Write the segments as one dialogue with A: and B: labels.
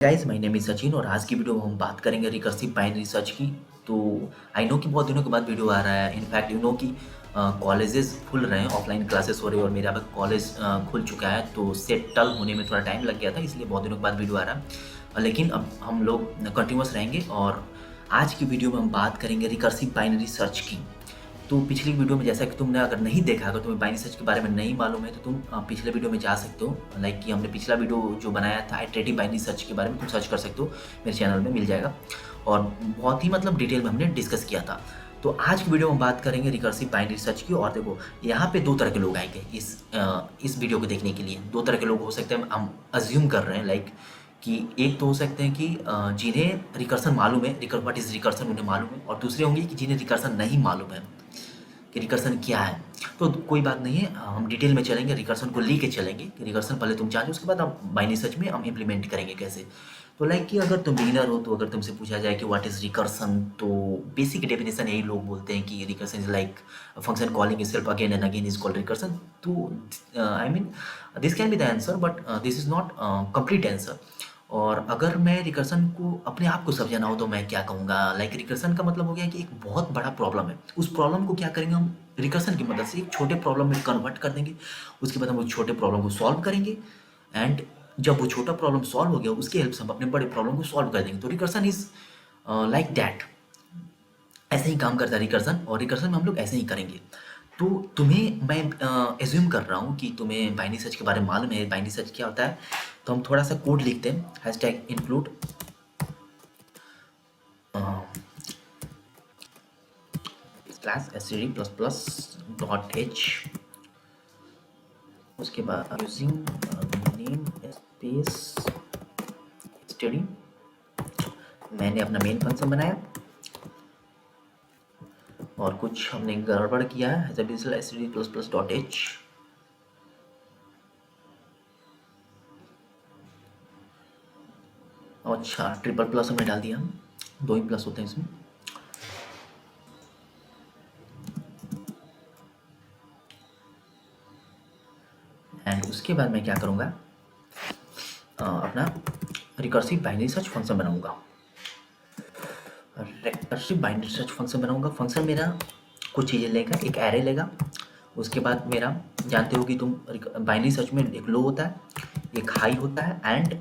A: Guys my name is Sachin और आज की वीडियो में हम बात करेंगे रिकर्सिव बाइनरी सर्च की। तो आई नो कि बहुत दिनों के बाद वीडियो आ रहा है। इनफैक्ट यू नो कि कॉलेजेस खुल रहे हैं, ऑफलाइन क्लासेस हो रही है और मेरा अब कॉलेज खुल चुका है, तो सेटल होने में थोड़ा टाइम लग गया था, इसलिए बहुत दिनों के बाद वीडियो आ रहा है। लेकिन अब हम लोग कंटिन्यूस रहेंगे और आज की वीडियो में हम बात करेंगे रिकर्सिव बाइनरी सर्च की। तो पिछली वीडियो में जैसा कि तुमने अगर नहीं देखा, अगर तुम्हें बाइनरी सर्च के बारे में नहीं मालूम है तो तुम पिछले वीडियो में जा सकते हो। लाइक कि हमने पिछला वीडियो जो बनाया था इटरेटिव बाइनरी सर्च के बारे में, तुम सर्च कर सकते हो, मेरे चैनल में मिल जाएगा। और बहुत ही मतलब डिटेल में हमने डिस्कस किया था। तो आज की वीडियो में बात करेंगे रिकर्सिव बाइनरी सर्च की। और देखो यहाँ पे दो तरह के लोग आएंगे इस वीडियो को देखने के लिए। दो तरह के लोग हो सकते हैं, हम अज्यूम कर रहे हैं। लाइक कि एक तो हो सकते हैं कि जिन्हें रिकर्सन मालूम है, व्हाट इज रिकर्सन उन्हें मालूम है, और दूसरे होंगे कि जिन्हें रिकर्सन नहीं मालूम है कि रिकर्सन क्या है। तो कोई बात नहीं है, हम डिटेल में चलेंगे, रिकर्सन को लेके चलेंगे कि रिकर्सन पहले तुम जानो, उसके बाद हम बाइनरी सर्च में हम इम्प्लीमेंट करेंगे कैसे। तो लाइक कि अगर तुम बिगिनर हो तो अगर तुमसे पूछा जाए कि व्हाट इज़ रिकर्सन, तो बेसिक डेफिनेशन यही लोग बोलते हैं कि recursion is like function calling itself again and again is called recursion. तो I mean this can be the answer, but this is not complete answer. और अगर मैं रिकर्सन को अपने आप को समझाना हो तो मैं क्या कहूँगा, लाइक रिकर्सन का मतलब हो गया कि एक बहुत बड़ा प्रॉब्लम है, उस प्रॉब्लम को क्या करेंगे हम रिकर्सन की मदद से एक छोटे प्रॉब्लम में कन्वर्ट कर देंगे। उसके बाद हम उस छोटे प्रॉब्लम को सॉल्व करेंगे, एंड जब वो छोटा प्रॉब्लम सॉल्व हो गया उसकी हेल्प से हम अपने बड़े प्रॉब्लम को सॉल्व कर देंगे। तो रिकर्सन इज लाइक दैट, ऐसे ही काम करता है रिकर्सन, और रिकर्सन में हम लोग ऐसे ही करेंगे। तो तुम्हें मैं एज्यूम कर रहा हूँ कि तुम्हें बाइनरी सर्च के बारे में मालूम है बाइनरी सर्च क्या होता है। तो हम थोड़ा सा कोड लिखते हैं, हैशटैग इंक्लूड स्लैश std++.h, उसके बाद यूजिंग नेम स्पेस स्टडी। मैंने अपना मेन फंक्शन बनाया और कुछ हमने गड़बड़ किया है, std++.h। अच्छा, ट्रिपल प्लस हमने डाल दिया, दो ही प्लस होते हैं इसमें। एंड उसके बाद मैं क्या करूँगा, अपना रिकर्सिव बाइनरी सर्च फंक्शन बनाऊँगा। रिकर्सिव बाइनरी सर्च फंक्शन बनाऊँगा। फंक्शन मेरा कुछ चीज़ें लेगा, एक एरे लेगा। उसके बाद मेरा, जानते हो कि तुम बाइनरी सर्च में एक लो होता है, एक हाई होता है, एंड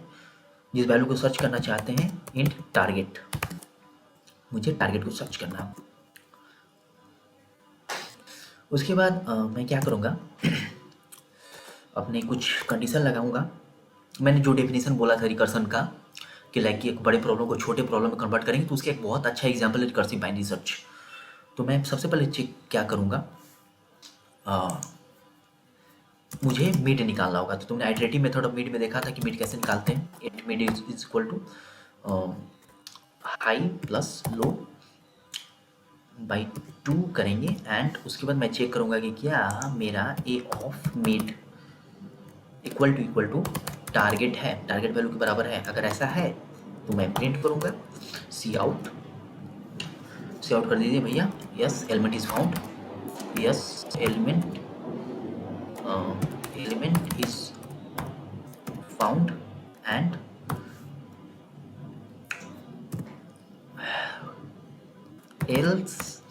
A: जिस वैल्यू को सर्च करना चाहते हैं इंट टारगेट, मुझे टारगेट को सर्च करना है। उसके बाद मैं क्या करूँगा, अपने कुछ कंडीशन लगाऊंगा। मैंने जो डेफिनेशन बोला था रिकर्सन का कि लाइक एक बड़े प्रॉब्लम को छोटे प्रॉब्लम में कन्वर्ट करेंगे, तो उसका एक बहुत अच्छा एग्जांपल है रिकर्सिव बाइनरी सर्च। तो मैं सबसे पहले चेक क्या करूँगा, मुझे मिड निकालना होगा। तो तुमने आइटरेटिव मेथड ऑफ मिड में देखा था कि मिड कैसे निकालते हैं। It mid is equal to high plus low by 2 करेंगे, एंड उसके बाद मैं चेक करूँगा कि क्या मेरा a of mid equal to target है, टारगेट वैल्यू के बराबर है। अगर ऐसा है तो मैं प्रिंट करूँगा सी आउट कर दीजिए भैया, yes element is found, yes element is found, and else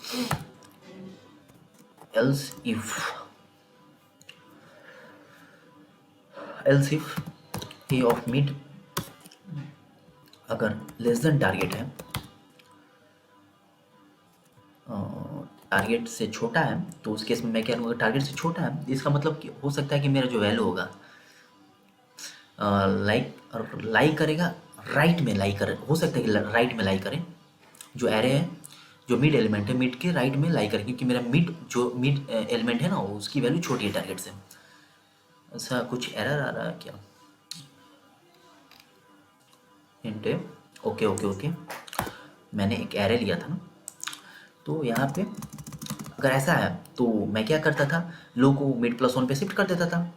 A: if a of mid अगर लेस देन टारगेट है, टारगेट से छोटा है, तो उस केस में मैं क्या करूँगा, टारगेट से छोटा है इसका मतलब कि हो सकता है कि मेरा जो वैल्यू होगा लाई करेगा, राइट में लाई करे, हो सकता है कि राइट में लाई करें। जो एरे है, जो मिड एलिमेंट है, मिड के राइट में लाई करें, क्योंकि मेरा मिड एलिमेंट है ना, उसकी वैल्यू छोटी है टारगेट से। ऐसा कुछ एरर आ रहा है क्या, हिंट ओके, मैंने एक एरे लिया था ना, तो यहाँ पे अगर ऐसा है तो मैं क्या करता था, लो को मिड प्लस 1 पे शिफ्ट कर देता था।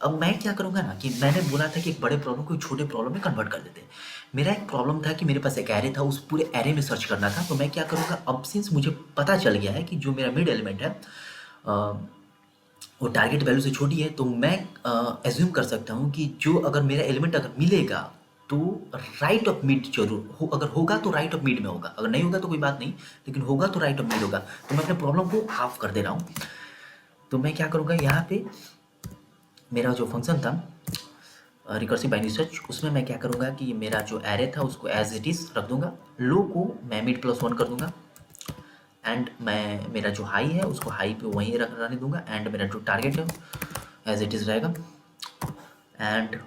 A: अब मैं क्या करूँगा ना, कि मैंने बोला था कि एक बड़े प्रॉब्लम को एक छोटे प्रॉब्लम में कन्वर्ट कर देते हैं। मेरा एक प्रॉब्लम था कि मेरे पास एक एरे था, उस पूरे एरे में सर्च करना था। तो मैं क्या करूँगा, अब सिंस मुझे पता चल गया है कि जो मेरा मिड एलिमेंट है वो टारगेट वैल्यू से छोटी है, तो मैं एज्यूम कर सकता हूँ कि जो अगर मेरा एलिमेंट अगर मिलेगा तो राइट ऑफ मिड जरूर हो, अगर होगा तो राइट ऑफ मिड में होगा, अगर नहीं होगा तो कोई बात नहीं, लेकिन होगा तो राइट ऑफ मिड होगा। तो मैं अपने प्रॉब्लम को हाफ कर दे रहा हूँ। तो मैं क्या करूँगा, यहाँ पे मेरा जो फंक्शन था रिकर्सिव बाइनरी सर्च, उसमें मैं क्या करूँगा कि मेरा जो एरे था उसको एज इट इज़ रख दूंगा, लो को मैं मिड प्लस 1 कर दूंगा, एंड मैं मेरा जो हाई है उसको हाई पे वहीं रहने दूंगा, एंड मेरा जो टारगेट है एज इट इज़ रहेगा। एंड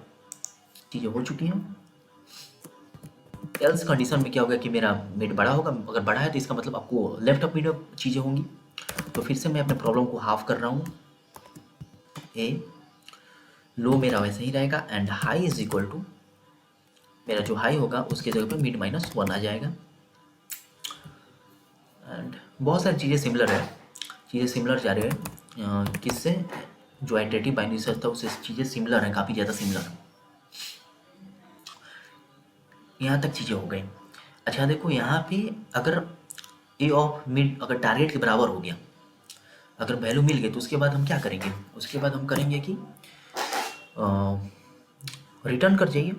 A: चीज़ें हो चुकी हैं। एल्स कंडीशन में क्या होगा कि मेरा मिड बड़ा होगा, अगर बड़ा है तो इसका मतलब आपको लेफ्ट ऑफ मिड चीज़ें होंगी। तो फिर से मैं अपने प्रॉब्लम को हाफ कर रहा हूँ। ए लो मेरा वैसे ही रहेगा, and high is equal to मेरा जो हाई होगा उसके जगह पे मिड माइनस 1 आ जाएगा। एंड बहुत सारी चीज़ें सिमिलर है, चीज़ें सिमिलर जा रही है किससे, जो आइटरेटिव बाइनरी सर्च था उससे चीज़ें सिमिलर हैं, काफ़ी ज़्यादा सिमिलर है। यहाँ तक चीज़ें हो गई। अच्छा देखो यहाँ पे अगर ए ऑफ मिड अगर टारगेट के बराबर हो गया, अगर वैल्यू मिल गई, तो उसके बाद हम क्या करेंगे, उसके बाद हम करेंगे कि रिटर्न कर जाइए,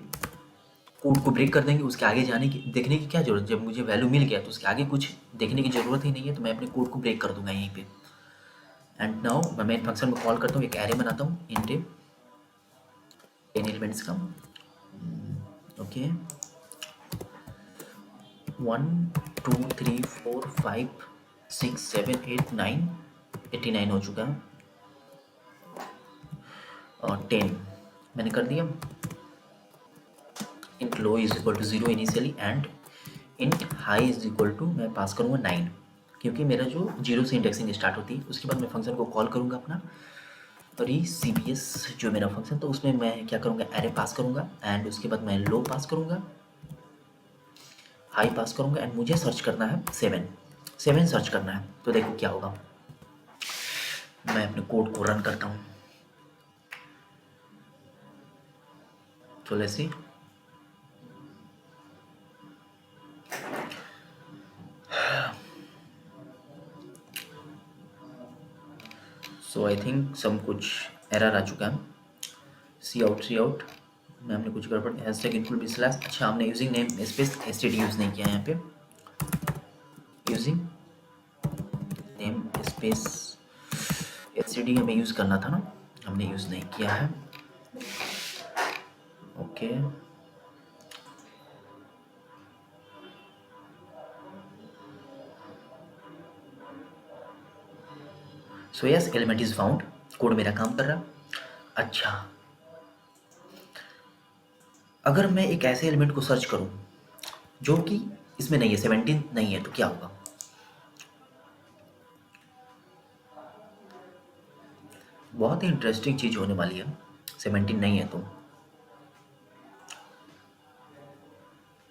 A: कोड को ब्रेक कर देंगे। उसके आगे जाने की देखने की क्या ज़रूरत, जब मुझे वैल्यू मिल गया तो उसके आगे कुछ देखने की ज़रूरत ही नहीं है, तो मैं अपने कोड को ब्रेक कर दूंगा यहीं पे। एंड नाउ मैं मेन फंक्शन को कॉल करता हूँ, एक एरे बनाता हूँ इंट 10 एलिमेंट्स का। ओके 1 2 3 4 5 6 7 8 9 89 हो चुका है, और 10 मैंने कर दिया। Int low is equal to 0 initially, and int high is equal to मैं पास करूँगा 9, क्योंकि मेरा जो 0 से इंडेक्सिंग स्टार्ट होती है। उसके बाद मैं फंक्शन को कॉल करूँगा अपना CBS जो मेरा फंक्शन, तो उसमें मैं क्या करूँगा, एरे पास करूँगा, एंड उसके बाद मैं लो पास करूँगा, हाई पास करूँगा, एंड मुझे सर्च करना है 7 सर्च करना है। तो देखो क्या होगा, मैं अपने कोड को रन करता हूँ। तो let's see, so I think सब कुछ एरर आ चुका है। सी आउट में हमने कुछ गड़बड़, हैशटैग इनपुट भी स्लैश, अच्छा हमने using name space STD use नहीं किया है यहाँ पे, यूजिंग नेम स्पेस एसटीडी हमें यूज़ करना था ना, हमने यूज़ नहीं किया है। Okay so yes element is found, code मेरा काम कर रहा। अच्छा अगर मैं एक ऐसे एलिमेंट को सर्च करूं जो कि इसमें नहीं है, 17 नहीं है, तो क्या होगा, बहुत ही इंटरेस्टिंग चीज़ होने वाली है। 17 नहीं है तो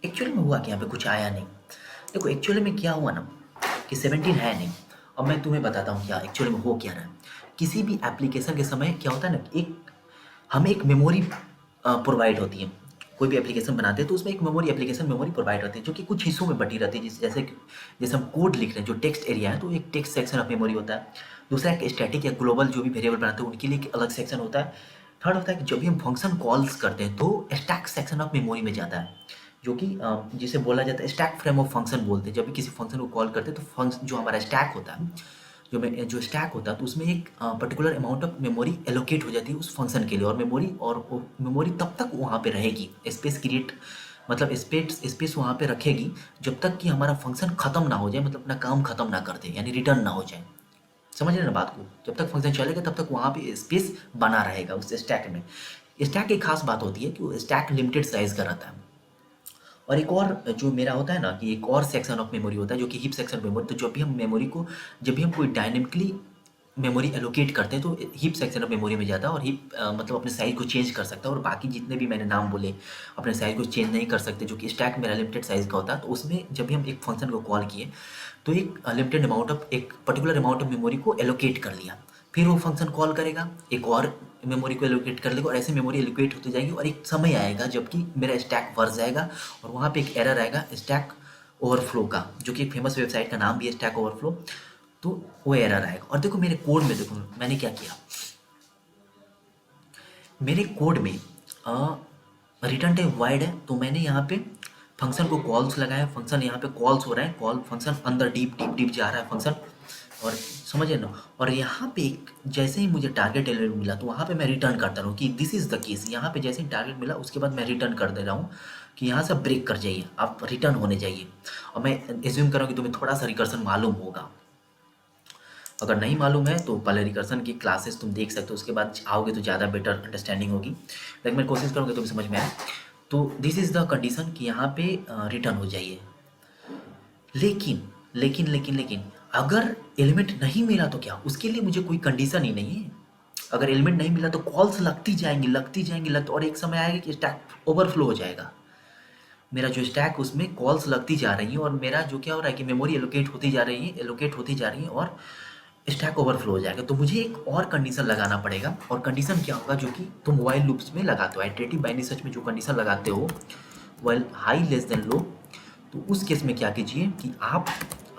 A: एक्चुअली में हुआ कि यहाँ पे कुछ आया नहीं। देखो एक्चुअली में क्या हुआ ना कि 17 है नहीं, और मैं तुम्हें बताता हूँ क्या एक्चुअली में हो क्या रहा है। किसी भी एप्लीकेशन के समय क्या होता है ना, एक हमें एक मेमोरी प्रोवाइड होती है। कोई भी एप्लीकेशन बनाते हैं तो उसमें एक मेमोरी एप्लीकेशन मेमोरी प्रोवाइड रहती है, जो कि कुछ हिस्सों में बटी रहती है। जैसे हम कोड लिख रहे हैं, जो टेक्स्ट एरिया है तो एक टेक्स्ट सेक्शन ऑफ मेमोरी होता है। दूसरा एक स्टैटिक या ग्लोबल जो भी वेरिएबल बनाते हैं उनके लिए एक अलग सेक्शन होता है। थर्ड होता है कि जब भी हम फंक्शन कॉल्स करते हैं तो स्टैक सेक्शन ऑफ मेमोरी में जाता है, जो कि जिसे बोला जाता है स्टैक फ्रेम ऑफ फंक्शन बोलते हैं। जब भी किसी फंक्शन को कॉल करते हैं तो फंक्शन जो हमारा स्टैक होता है, जो स्टैक होता है, तो उसमें एक particular amount of memory allocate हो जाती है उस फंक्शन के लिए, और मेमोरी तब तक वहाँ पे रहेगी, स्पेस क्रिएट मतलब स्पेस वहाँ पे रखेगी जब तक कि हमारा फंक्शन ख़त्म ना हो जाए, मतलब अपना काम ख़त्म ना कर दे, यानी रिटर्न ना हो जाए। समझ रहे हैं ना बात को, जब तक फंक्शन चलेगा तब तक वहाँ पे स्पेस बना रहेगा उस स्टैक में। स्टैक की खास बात होती है कि वो स्टैक लिमिटेड साइज का रहता है। और एक और जो मेरा होता है ना कि एक और सेक्शन ऑफ मेमोरी होता है जो कि हीप सेक्शन मेमोरी। तो जब भी हम कोई डायनेमिकली मेमोरी एलोकेट करते हैं तो हीप सेक्शन ऑफ मेमोरी में जाता है, और हीप मतलब अपने साइज़ को चेंज कर सकता है, और बाकी जितने भी मैंने नाम बोले अपने साइज़ को चेंज नहीं कर सकते, जो कि स्टैक मेरा लिमिटेड साइज़ का होता है। तो उसमें जब भी हम एक फंक्शन को कॉल किए तो एक पर्टिकुलर अमाउंट ऑफ मेमोरी को एलोकेट कर लिया, फिर वो फंक्शन कॉल करेगा, एक और मेमोरी को एलोकेट कर लेगा, और ऐसे मेमोरी एलोकेट होती जाएगी, और एक समय आएगा जबकि मेरा स्टैक भर जाएगा, और वहाँ पे एक एरर आएगा स्टैक ओवरफ्लो का, जो कि एक फेमस वेबसाइट का नाम भी है स्टैक ओवरफ्लो। तो वो एरर आएगा। और देखो मेरे कोड में, देखो मैंने क्या किया, मेरे कोड में रिटर्न टाइप वाइड है, तो मैंने यहाँ पे फंक्शन को कॉल्स लगाया, फंक्शन यहाँ पे कॉल्स हो रहा है, कॉल फंक्शन अंदर डीप डीप डीप जा रहा है फंक्शन, और समझे ना। और यहाँ पे जैसे ही मुझे टारगेट एलिमेंट मिला तो वहाँ पे मैं रिटर्न करता रहूँ कि दिस इज़ द केस। यहाँ पे जैसे ही टारगेट मिला उसके बाद मैं रिटर्न कर दे रहा हूँ कि यहाँ से ब्रेक कर जाइए, आप रिटर्न होने जाइए। और मैं एज्यूम कर रहा हूँ कि तुम्हें थोड़ा सा रिकर्सन मालूम होगा। अगर नहीं मालूम है तो पहले रिकर्सन की क्लासेस तुम देख सकते हो, उसके बाद आओगे तो ज़्यादा बेटर अंडरस्टैंडिंग होगी, लेकिन मैं कोशिश करूँगा तुम्हें समझ में आए। तो दिस इज़ द कंडीशन कि यहाँ पे रिटर्न हो जाइए। लेकिन लेकिन अगर एलिमेंट नहीं मिला तो क्या, उसके लिए मुझे कोई कंडीशन ही नहीं है। अगर एलिमेंट नहीं मिला तो कॉल्स लगती जाएंगी और एक समय आएगा कि स्टैक ओवरफ्लो हो जाएगा। मेरा जो स्टैक उसमें कॉल्स लगती जा रही हैं और मेरा जो क्या हो रहा है कि मेमोरी एलोकेट होती जा रही है और स्टैक ओवरफ्लो हो जाएगा। तो मुझे एक और कंडीशन लगाना पड़ेगा, और कंडीशन क्या होगा जो कि तुम वाइल लूप्स में लगाते हो, आइटरेटिव बाइनरी सर्च में जो कंडीशन लगाते हो while high less than low, तो उस केस में क्या कीजिए कि आप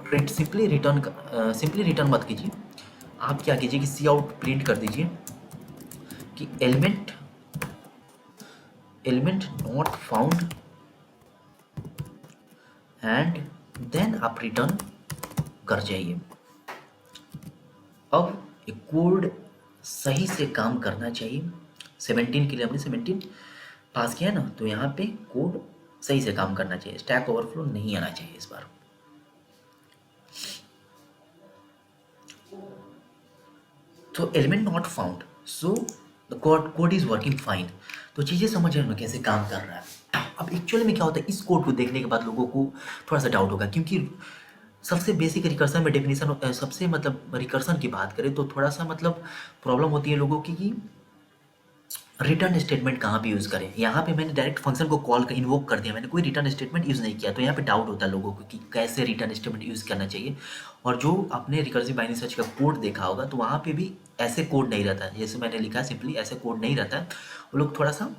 A: सिंपली रिटर्न मत कीजिए। आप क्या कीजिए कि सी आउट प्रिंट कर दीजिए कि element not found, and then आप रिटर्न कर जाइए। अब एक कोड सही से काम करना चाहिए। 17 के लिए हमने 17 पास किया ना, तो यहाँ पे कोड सही से काम करना चाहिए, स्टैक ओवरफ्लो नहीं आना चाहिए इस बार। तो element not found, so the code is working fine. तो चीज़ें समझ रहे हो ना कैसे काम कर रहा है। अब एक्चुअली में क्या होता है, इस कोड को देखने के बाद लोगों को थोड़ा सा डाउट होगा, क्योंकि सबसे बेसिक रिकर्सन में डेफिनेशन, सबसे मतलब रिकर्सन की बात करें तो थोड़ा सा मतलब प्रॉब्लम होती है लोगों की कि रिटर्न स्टेटमेंट कहाँ पे यूज़ करें। यहाँ पे मैंने डायरेक्ट फंक्शन को कॉल इन्वोक कर दिया, मैंने कोई रिटर्न स्टेटमेंट यूज़ नहीं किया। तो यहाँ पे डाउट होता है लोगों को कि कैसे रिटर्न स्टेटमेंट यूज़ करना चाहिए। और जो आपने रिकर्सिव बाइनरी सर्च का कोड देखा होगा तो वहाँ पे भी ऐसे कोड नहीं रहता है, जैसे मैंने लिखा सिंपली ऐसे कोड नहीं रहता है। वो लोग थोड़ा सा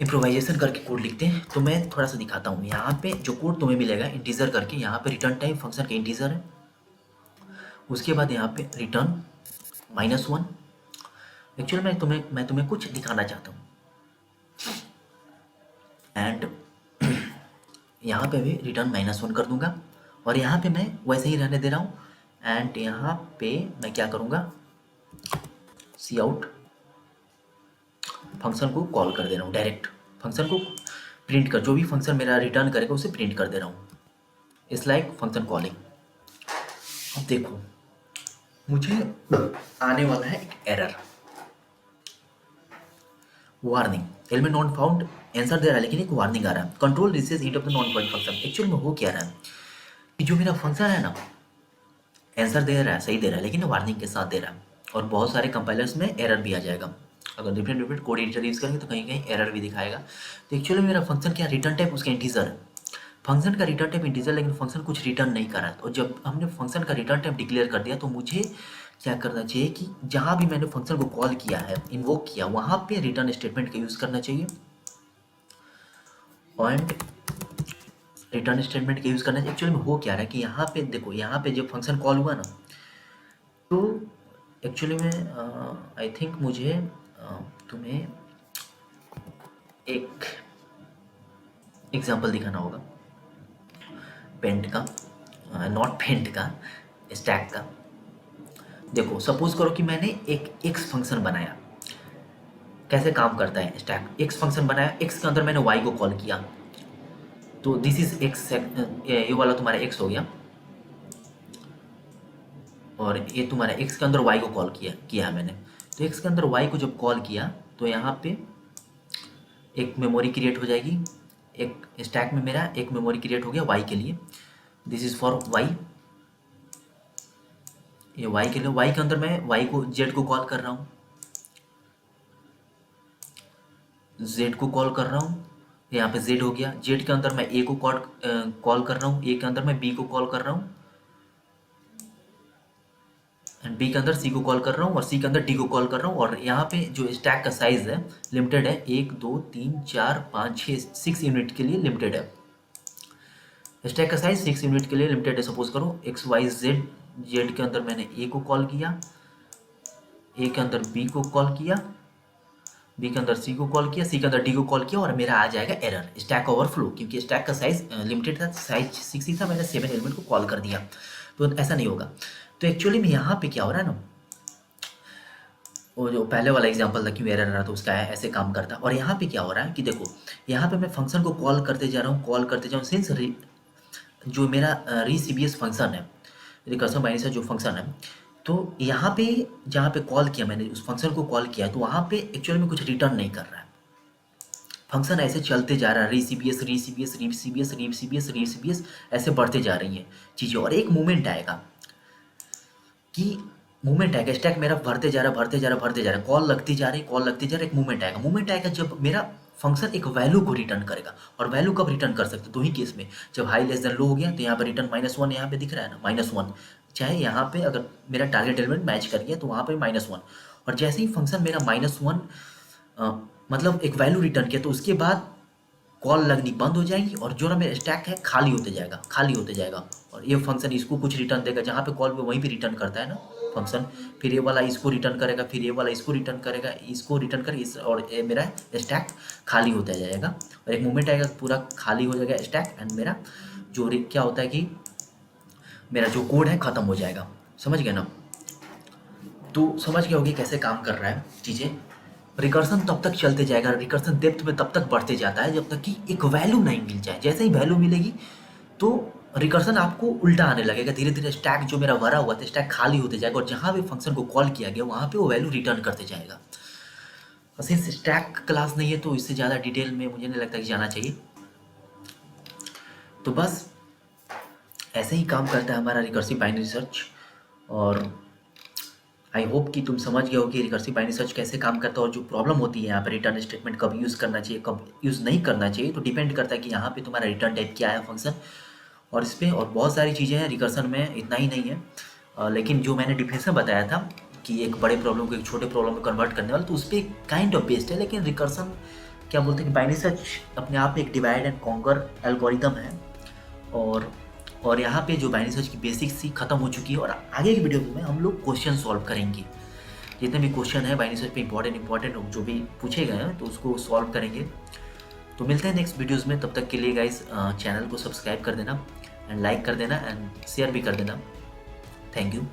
A: इम्प्रोवाइजेशन करके कोड लिखते हैं। तो मैं थोड़ा सा दिखाता हूँ। यहाँ पे जो कोड तुम्हें मिलेगा इंटीजर करके, यहाँ पे रिटर्न टाइप फंक्शन का इंटीजर है, उसके बाद यहाँ पे रिटर्न -1। एक्चुअली मैं तुम्हें कुछ दिखाना चाहता हूँ, एंड यहाँ पे भी रिटर्न -1 कर दूंगा, और यहाँ पे मैं वैसे ही रहने दे रहा हूँ। एंड यहाँ पे मैं क्या करूँगा, सी आउट फंक्शन को कॉल कर दे रहा हूँ, डायरेक्ट फंक्शन को प्रिंट कर, जो भी फंक्शन मेरा रिटर्न करेगा उसे प्रिंट कर दे रहा हूँ, इट्स लाइक फंक्शन कॉलिंग। अब देखो मुझे आने वाला है एक error, warning element not found, answer दे रहा है लेकिन एक वार्निंग आ रहा है, control reaches end of the non point function. Actually में हो क्या रहा है कि जो मेरा फंक्शन है ना, आंसर दे रहा है, सही दे रहा है, लेकिन वार्निंग के साथ दे रहा है। और बहुत सारे कंपाइलर्स में एरर भी आ जाएगा, अगर डिफरेंट कोड एडिटर यूज़ करेंगे तो कहीं कहीं एरर भी दिखाएगा। तो एक्चुअली मेरा फंक्शन क्या, रिटर्न टाइप उसका इंटीजर है, फंक्शन का रिटर्न टाइप इंटीजर, लेकिन फंक्शन कुछ रिटर्न नहीं कर रहा है। और जब हमने फंक्शन का रिटर्न टाइप डिक्लेयर कर दिया तो मुझे क्या करना चाहिए कि जहाँ भी मैंने फंक्शन को कॉल किया है, इन्वोक किया, वहाँ पे रिटर्न स्टेटमेंट का यूज़ करना चाहिए, एंड रिटर्न स्टेटमेंट का यूज़ करना चाहिए। एक्चुअली में हो क्या रहा है कि यहाँ पे देखो, यहाँ पे जब फंक्शन कॉल हुआ ना, तो एक्चुअली में आई थिंक मुझे तुम्हें एक एग्जांपल दिखाना होगा पेंट का, नॉट पेंट का, स्टैक का। देखो सपोज करो कि मैंने एक एक्स फंक्शन बनाया, कैसे काम करता है स्टैक, एक्स फंक्शन बनाया, एक्स के अंदर मैंने वाई को कॉल किया, तो दिस इज एक्स, ये वाला तुम्हारा एक्स हो गया, और ये तुम्हारा एक्स के अंदर वाई को कॉल किया है मैंने। तो एक्स के अंदर वाई को जब कॉल किया तो यहाँ पे एक मेमोरी क्रिएट हो जाएगी, एक स्टैक में मेरा एक मेमोरी क्रिएट हो गया वाई के लिए, दिस इज फॉर वाई, ये वाई के लिए, वाई के अंदर मैं वाई को जेड को कॉल कर रहा हूँ, जेड को कॉल कर रहा हूँ, यहाँ पे जेड हो गया, जेड के अंदर मैं ए को कॉल कर रहा हूँ, ए के अंदर मैं बी को कॉल कर रहा हूँ, एंड बी के अंदर सी को कॉल कर रहा हूँ, और सी के अंदर डी को कॉल कर रहा हूँ। और यहाँ पे जो स्टैक का साइज है लिमिटेड है, 1 2 3 4 5 6 6 यूनिट के लिए लिमिटेड है, स्टैक का साइज 6 यूनिट के लिए लिमिटेड है। सपोज करो एक्स वाई जेड, जेड के अंदर मैंने ए को कॉल किया, ए के अंदर बी को कॉल किया, बी के अंदर सी को कॉल किया, सी के अंदर डी को कॉल किया और मेरा आ जाएगा एरर स्टैक ओवरफ्लो, क्योंकि स्टैक का साइज लिमिटेड था, साइज 6 ही था, मैंने 7 एलिमेंट को कॉल कर दिया। तो ऐसा नहीं होगा। तो एक्चुअली में यहाँ पे क्या हो रहा है ना, वो जो पहले वाला एग्जांपल था क्यों एरर रहा था उसका ऐसे काम करता। और यहाँ पे क्या हो रहा है कि देखो यहाँ पे मैं फंक्शन को कॉल करते जा रहा हूँ, कॉल करते जा रहा हूँ, सिंस जो मेरा रीसीबीएस फंक्शन है, रिकर्सिव बाइनरी सर्च जो फंक्शन है, तो यहाँ पे जहाँ पे कॉल किया मैंने उस फंक्शन को कॉल किया, तो वहाँ पे एक्चुअली में कुछ रिटर्न नहीं कर रहा है। फंक्शन ऐसे चलते जा रहा है, रीसीबीएस रीसीबीएस रीसीबीएस रीसीबीएस रीसीबीएस ऐसे बढ़ते जा रही हैं चीज़ें। और एक मोमेंट आएगा कि मूवमेंट आएगा, स्टैक मेरा भरते जा रहा है, भरते जा रहा है, भरते जा रहा है, कॉल लगती जा रही है, कॉल लगती जा रही है, एक मूवमेंट आएगा। मूवमेंट आएगा जब मेरा फंक्शन एक वैल्यू को रिटर्न करेगा। और वैल्यू कब रिटर्न कर सकते, दो ही केस में, जब हाई लेस देन लो हो गया तो यहाँ पे रिटर्न -1 यहाँ पे दिख रहा है ना, -1, चाहे यहाँ पे अगर मेरा टारगेट एलिमेंट मैच कर गया तो वहाँ पे -1। और जैसे ही फंक्शन मेरा -1 मतलब एक वैल्यू रिटर्न किया, तो उसके बाद कॉल लगनी बंद हो जाएगी और जो ना मेरा स्टैक है खाली होते जाएगा, खाली होते जाएगा। और ये फंक्शन इसको कुछ रिटर्न देगा, जहाँ पे कॉल पे वहीं पे रिटर्न करता है ना फंक्शन, फिर ये वाला इसको रिटर्न करेगा, फिर ये वाला इसको रिटर्न करेगा, इसको रिटर्न करेगा इस, और ये मेरा स्टैक खाली होता जाएगा। और एक मोमेंट आएगा पूरा खाली हो जाएगा स्टैक, एंड मेरा जो क्या होता है कि मेरा जो कोड है ख़त्म हो जाएगा। समझ गए ना? तो समझ गए होगे कैसे काम कर रहा है चीज़ें। रिकर्सन तब तक चलते जाएगा, रिकर्सन डेप्थ में तब तक बढ़ते जाता है जब तक कि एक वैल्यू नहीं मिल जाए। जैसे ही वैल्यू मिलेगी तो रिकर्सन आपको उल्टा आने लगेगा, धीरे धीरे स्टैक जो मेरा भरा हुआ था स्टैक खाली होते जाएगा, और जहाँ भी फंक्शन को कॉल किया गया वहाँ पे वो वैल्यू रिटर्न करते जाएगा। सिंस स्टैक क्लास नहीं है तो इससे ज़्यादा डिटेल में मुझे नहीं लगता कि जाना चाहिए। तो बस ऐसे ही काम करता है हमारा रिकर्सिव बाइनरी सर्च। और आई होप कि तुम समझ गए हो कि रिकर्सिव बाइनरी सर्च कैसे काम करता है, और जो प्रॉब्लम होती है यहाँ पर रिटर्न स्टेटमेंट कब यूज़ करना चाहिए कब यूज़ नहीं करना चाहिए, तो डिपेंड करता है कि यहाँ पे तुम्हारा रिटर्न टाइप क्या है फंक्शन, और इस पर और बहुत सारी चीज़ें हैं रिकर्सन में, इतना ही नहीं है। लेकिन जो मैंने डिफिनेशन बताया था कि एक बड़े प्रॉब्लम को एक छोटे प्रॉब्लम में कन्वर्ट करने वाला, तो उस पर काइंड ऑफ बेस्ड है। लेकिन रिकर्सन क्या बोलते हैं कि बाइनरी सर्च अपने आप में एक डिवाइड एंड कॉन्कर एल्गोरिदम है। और यहाँ पे जो बाइनरी सर्च की बेसिक्स थी खत्म हो चुकी है, और आगे की वीडियो में हम लोग क्वेश्चन सॉल्व करेंगे। जितने भी क्वेश्चन है बाइनरी सर्च पे इंपॉर्टेंट जो भी पूछे गए हैं तो उसको सॉल्व करेंगे। तो मिलते हैं नेक्स्ट वीडियोज़ में, तब तक के लिए गाइस चैनल को सब्सक्राइब कर देना एंड लाइक कर देना एंड शेयर भी कर देना। Thank you.